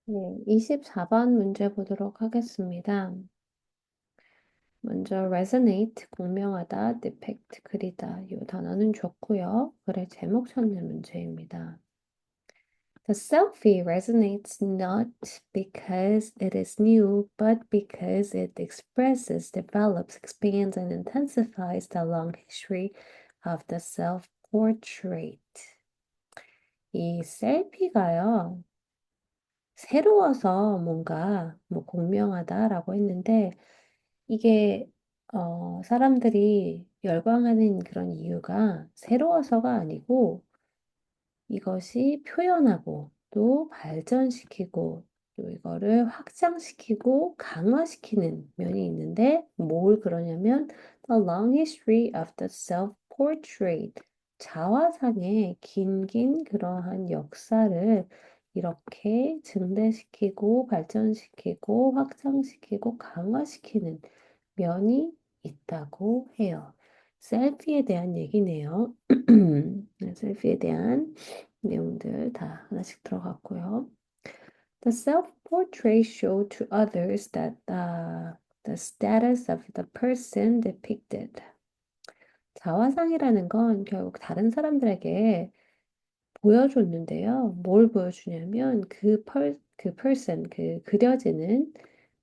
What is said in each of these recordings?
네, 24번 문제 보도록 하겠습니다. 먼저 resonate, 공명하다, depict, 그리다. 이 단어는 좋고요. 글의 제목 찾는 문제입니다. The selfie resonates not because it is new, but because it expresses, develops, expands, and intensifies the long history of the self-portrait. 이 셀피가요, 새로워서 뭔가 공명하다라고 했는데 이게 사람들이 열광하는 그런 이유가 새로워서가 아니고 이것이 표현하고 또 발전시키고 또 이거를 확장시키고 강화시키는 면이 있는데 뭘 그러냐면 The long history of the self-portrait 자화상의 긴 그러한 역사를 이렇게 증대시키고 발전시키고 확장시키고 강화시키는 면이 있다고 해요. 셀피에 대한 얘기네요. 셀피에 대한 내용들 다 하나씩 들어갔고요. The self-portrait show to others that the status of the person depicted. 자화상이라는 건 결국 다른 사람들에게 보여줬는데요. 뭘 보여주냐면 그 person,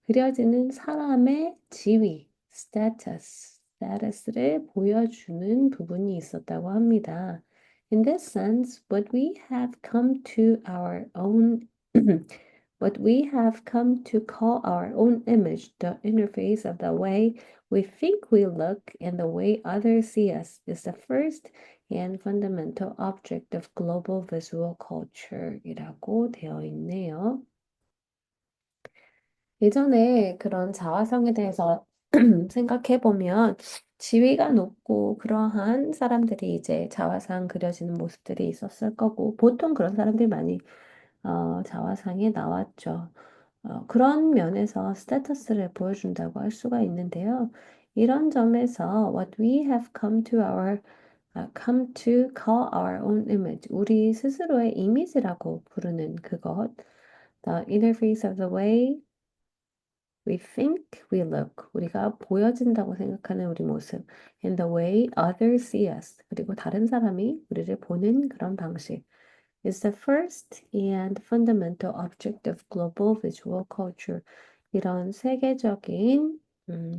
그려지는 사람의 지위, status를 보여주는 부분이 있었다고 합니다. In this sense, what we have come to our own what we have come to call our own image, the interface of the way we think we look and the way others see us, is the first and fundamental object of global visual culture 이라고 되어 있네요. 예전에 그런 자화상에 대해서 생각해 보면 지위가 높고 그러한 사람들이 이제 자화상 그려지는 모습들이 있었을 거고 보통 그런 사람들이 많이 자화상에 나왔죠. 그런 면에서 스테터스를 보여준다고 할 수가 있는데요. 이런 점에서 what we have come to call our own image, 우리 스스로의 이미지라고 부르는 그것, the interface of the way we think we look, 우리가 보여진다고 생각하는 우리 모습, and the way others see us, 그리고 다른 사람이 우리를 보는 그런 방식, is the first and fundamental object of global visual culture. 이런 세계적인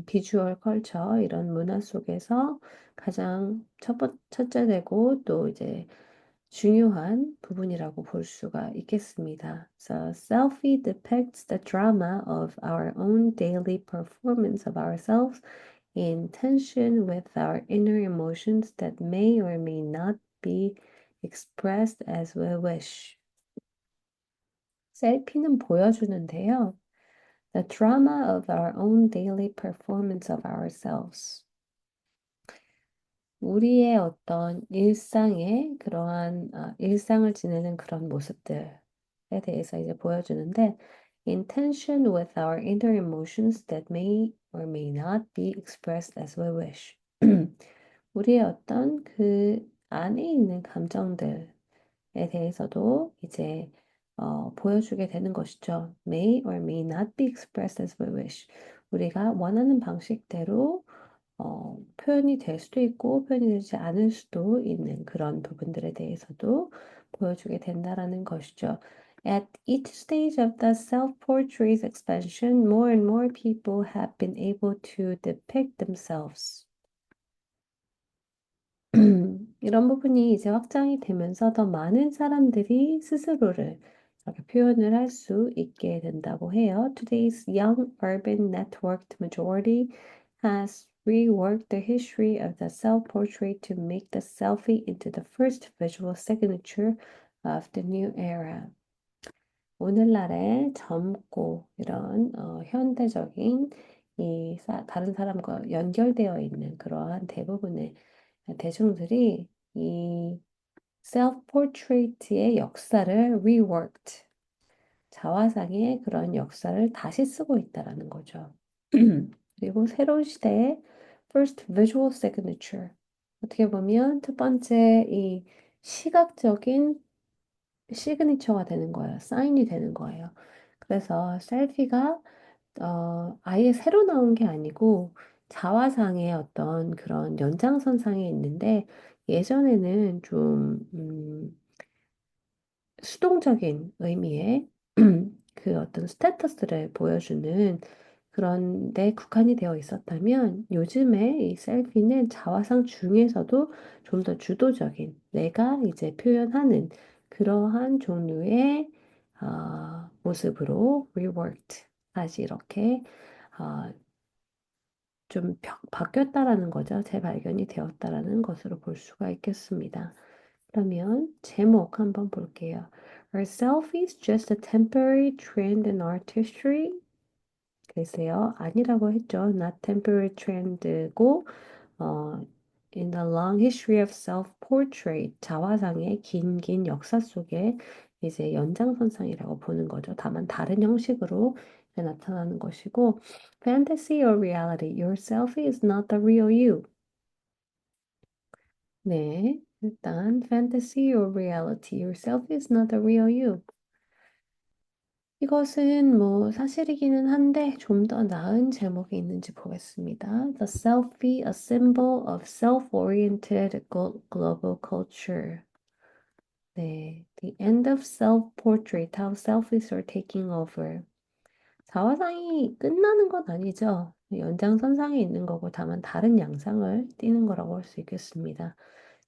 비주얼 컬처, 이런 문화 속에서 가장 첫째 되고 또 이제 중요한 부분이라고 볼 수가 있겠습니다. So, selfie depicts the drama of our own daily performance of ourselves in tension with our inner emotions that may or may not be expressed as we wish. 셀피는 보여주는데요. The drama of our own daily performance of ourselves. 우리의 어떤 일상의 그러한 일상을 지내는 그런 모습들에 대해서 이제 보여주는데 in tension with our inner emotions that may or may not be expressed as we wish. 우리의 어떤 그 안에 있는 감정들에 대해서도 이제 보여주게 되는 것이죠. May or may not be expressed as we wish. 우리가 원하는 방식대로 표현이 될 수도 있고 표현이 되지 않을 수도 있는 그런 부분들에 대해서도 보여주게 된다라는 것이죠. At each stage of the self-portrait's expansion, more and more people have been able to depict themselves. 이런 부분이 이제 확장이 되면서 더 많은 사람들이 스스로를 이렇게 표현을 할 수 있게 된다고 해요. Today's young urban networked majority has reworked the history of the self-portrait to make the selfie into the first visual signature of the new era. 오늘날의 젊고 이런 현대적인 다른 사람과 연결되어 있는 그러한 대부분의 대중들이 이 self-portrait의 역사를 reworked, 자화상의 그런 역사를 다시 쓰고 있다라는 거죠. 그리고 새로운 시대의 first visual signature. 어떻게 보면 첫 번째 이 시각적인 시그니처가 되는 거예요. 사인이 되는 거예요. 그래서 셀피가 아예 새로 나온 게 아니고 자화상의 어떤 그런 연장선상에 있는데 예전에는 좀 수동적인 의미의 그 어떤 스테터스를 보여주는 그런 데 국한이 되어 있었다면 요즘에 이 셀피는 자화상 중에서도 좀 더 주도적인 내가 이제 표현하는 그러한 종류의 모습으로 reworked 다시 이렇게 어, 좀 바뀌었다라는 거죠. 재발견이 되었다라는 것으로 볼 수가 있겠습니다. 그러면 제목 한번 볼게요. Are selfies just a temporary trend in artistry? 글쎄요, 아니라고 했죠. Not temporary trend고, 어, in the long history of self-portrait, 자화상의 긴 역사 속에 이제 연장선상이라고 보는 거죠. 다만 다른 형식으로 나타나는 것이고, fantasy or reality, your selfie is not the real you. 네, 일단 fantasy or reality, yourself is not the real you. 이것은 뭐 사실이기는 한데 좀 더 나은 제목이 있는지 보겠습니다. The selfie, a symbol of self-oriented global culture. 네, the end of self-portrait, how selfies are taking over. 자화상이 끝나는 건 아니죠. 연장선상에 있는 거고 다만 다른 양상을 띠는 거라고 할 수 있겠습니다.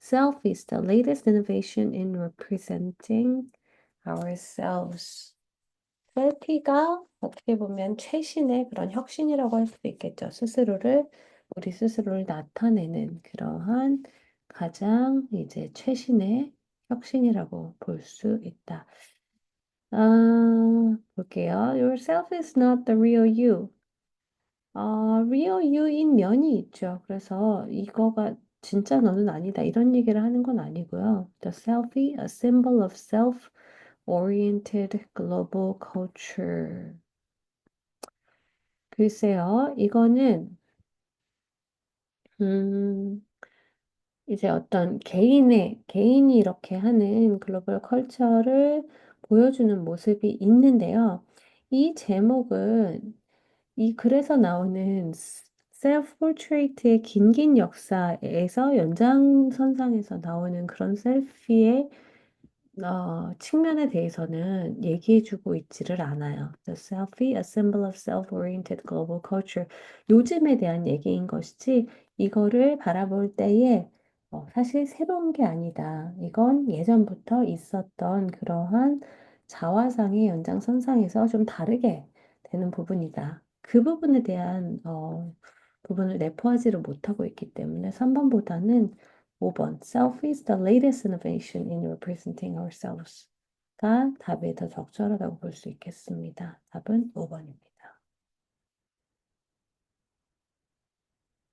Self is the latest innovation in representing ourselves. 셀피가 어떻게 보면 최신의 그런 혁신이라고 할 수도 있겠죠. 우리 스스로를 나타내는 그러한 가장 이제 최신의 혁신이라고 볼 수 있다. 볼게요. Yourself is not the real you. real you인 면이 있죠. 그래서 이거가 진짜 너는 아니다. 이런 얘기를 하는 건 아니고요. The selfie, a symbol of self-oriented global culture. 글쎄요, 이거는, 음, 이제 어떤 개인이 이렇게 하는 글로벌 컬처를 보여주는 모습이 있는데요. 이 제목은 이 글에서 나오는 셀프 포트레이트의 긴 역사에서 연장선상에서 나오는 그런 셀피의 측면에 대해서는 얘기해주고 있지를 않아요. The selfie, a symbol of self-oriented global culture. 요즘에 대한 얘기인 것이지, 이거를 바라볼 때에 사실 새로운 게 아니다. 이건 예전부터 있었던 그러한 자화상의 연장선상에서 좀 다르게 되는 부분이다. 그 부분에 대한 부분을 내포하지를 못하고 있기 때문에 3번보다는 5번 Self is the latest innovation in representing ourselves 가 답이 더 적절하다고 볼 수 있겠습니다. 답은 5번입니다.